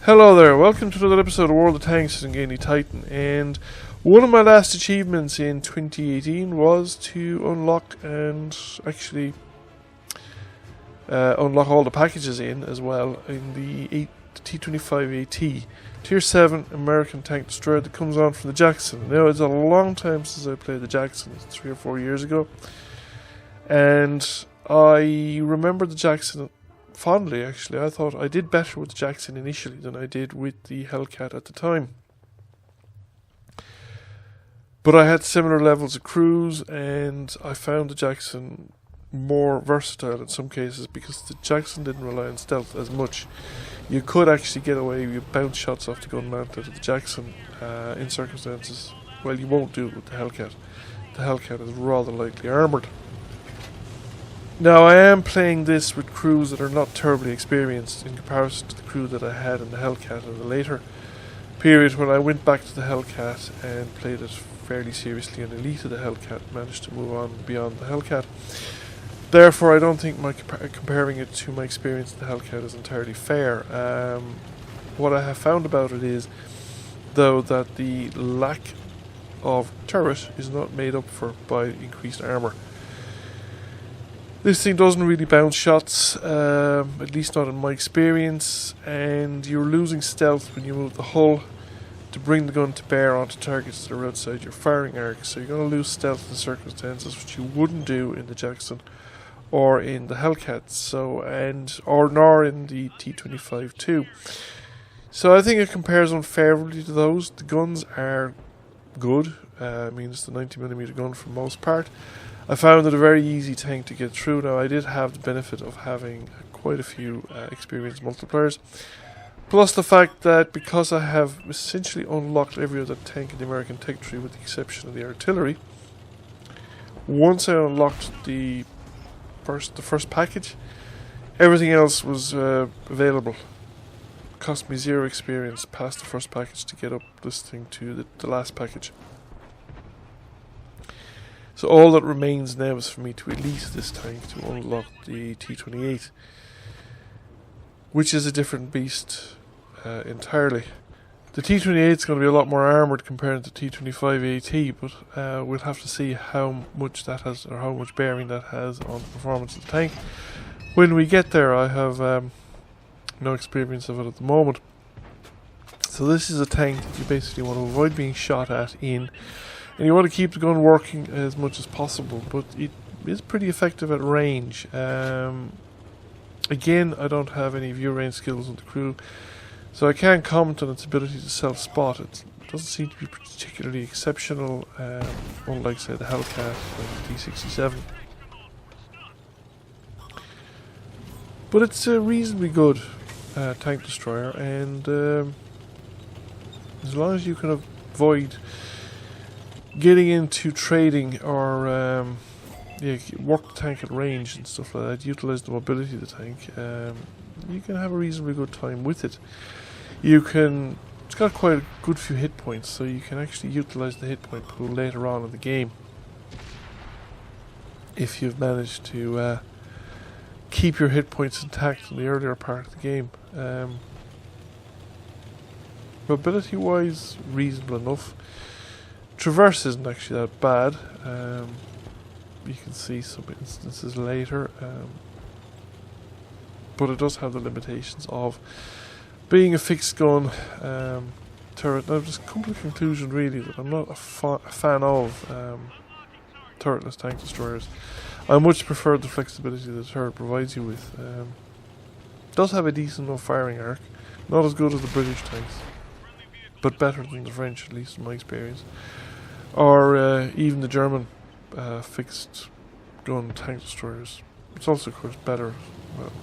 Hello there, welcome to another episode of World of Tanks and Gainey Titan. And one of my last achievements in 2018 was to unlock and actually unlock all the packages in as well in the T-25AT Tier 7 American tank destroyer that comes on from the Jackson. Now, it's a long time since I played the Jackson, it's 3 or 4 years ago, and I remember the Jackson fondly. Actually, I thought I did better with the Jackson initially than I did with the Hellcat at the time. But I had similar levels of cruise, and I found the Jackson more versatile in some cases because the Jackson didn't rely on stealth as much. You could actually get away with bounce shots off the gun mount out of the Jackson in circumstances. Well, you won't do it with the Hellcat. The Hellcat is rather lightly armoured. Now, I am playing this with crews that are not terribly experienced in comparison to the crew that I had in the Hellcat in the later period when I went back to the Hellcat and played it fairly seriously, and Elite of the Hellcat managed to move on beyond the Hellcat. Therefore, I don't think my comparing it to my experience in the Hellcat is entirely fair. What I have found about it is, though, that the lack of turret is not made up for by increased armour. This thing doesn't really bounce shots, at least not in my experience, and you're losing stealth when you move the hull to bring the gun to bear onto targets that are outside your firing arc. So you're going to lose stealth in circumstances which you wouldn't do in the Jackson or in the Hellcat, nor in the T-25 too. So I think it compares unfavorably to those. The guns are good. I mean, it's the 90mm gun for the most part. I found it a very easy tank to get through. Now, I did have the benefit of having quite a few experienced multipliers, plus the fact that because I have essentially unlocked every other tank in the American tech tree with the exception of the artillery, once I unlocked the first package, everything else was available. It cost me 0 experience past the first package to get up this thing to the last package. So all that remains now is for me to elite this tank to unlock the T-28, which is a different beast entirely. The T-28 is going to be a lot more armoured compared to the T-25AT, but we'll have to see how much that has, or how much bearing that has on the performance of the tank. When we get there, I have no experience of it at the moment. So this is a tank that you basically want to avoid being shot at in, and you want to keep the gun working as much as possible, but it is pretty effective at range. Again, I don't have any view range skills on the crew, so I can't comment on its ability to self-spot. It doesn't seem to be particularly exceptional, unlike, say, the Hellcat and the T-67. But it's a reasonably good tank destroyer, and as long as you can avoid getting into trading or work the tank at range and stuff like that, utilise the mobility of the tank, you can have a reasonably good time with it. It's got quite a good few hit points, so you can actually utilise the hit point pool later on in the game if you've managed to keep your hit points intact in the earlier part of the game. Mobility wise, reasonable enough. Traverse isn't actually that bad. You can see some instances later, but it does have the limitations of being a fixed gun turret. Now, just come to the conclusion really that I'm not a fan of turretless tank destroyers. I much prefer the flexibility the turret provides you with. It does have a decent enough firing arc, not as good as the British tanks, but better than the French, at least in my experience, or even the German fixed gun tank destroyers. It's also, of course, better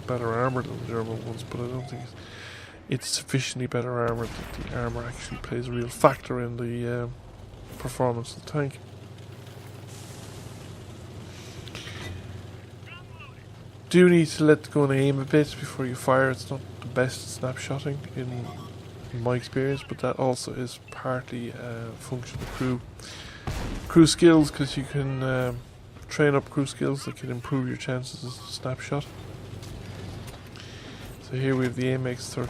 armoured than the German ones, but I don't think it's sufficiently better armoured that the armour actually plays a real factor in the performance of the tank. Do need to let the gun aim a bit before you fire. It's not the best snapshotting in my experience, but that also is partly a function of crew skills, because you can train up crew skills that can improve your chances of snapshot. So here we have the AMX-13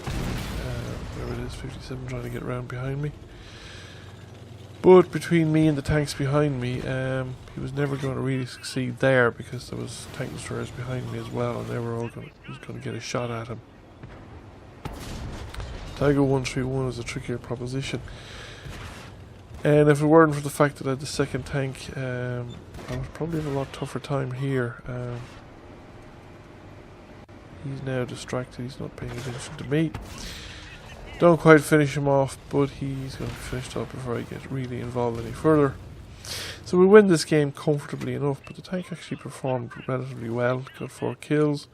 whatever it is, 57 trying to get around behind me. But between me and the tanks behind me, he was never going to really succeed there because there was tank destroyers behind me as well, and they were all going to get a shot at him. Tiger 131 is a trickier proposition. And if it weren't for the fact that I had the second tank, I would probably have a lot tougher time here. He's now distracted, he's not paying attention to me. Don't quite finish him off, but he's going to be finished off before I get really involved any further. So we win this game comfortably enough, but the tank actually performed relatively well. Got 4 kills.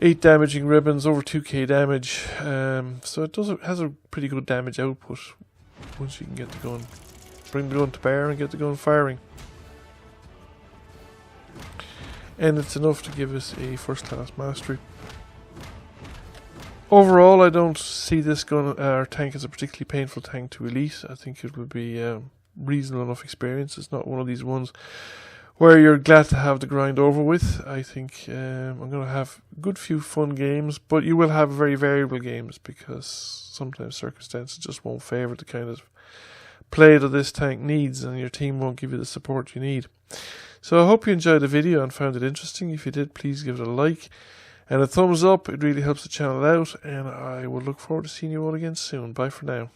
8 damaging ribbons, over 2k damage. So it has a pretty good damage output once you can get the gun. Bring the gun to bear and get the gun firing. And it's enough to give us a first class mastery. Overall, I don't see this gun or tank as a particularly painful tank to elite. I think it will be reasonable enough experience. It's not one of these ones where you're glad to have the grind over with. I think I'm going to have a good few fun games, but you will have very variable games because sometimes circumstances just won't favour the kind of play that this tank needs, and your team won't give you the support you need. So I hope you enjoyed the video and found it interesting. If you did, please give it a like and a thumbs up. It really helps the channel out, and I will look forward to seeing you all again soon. Bye for now.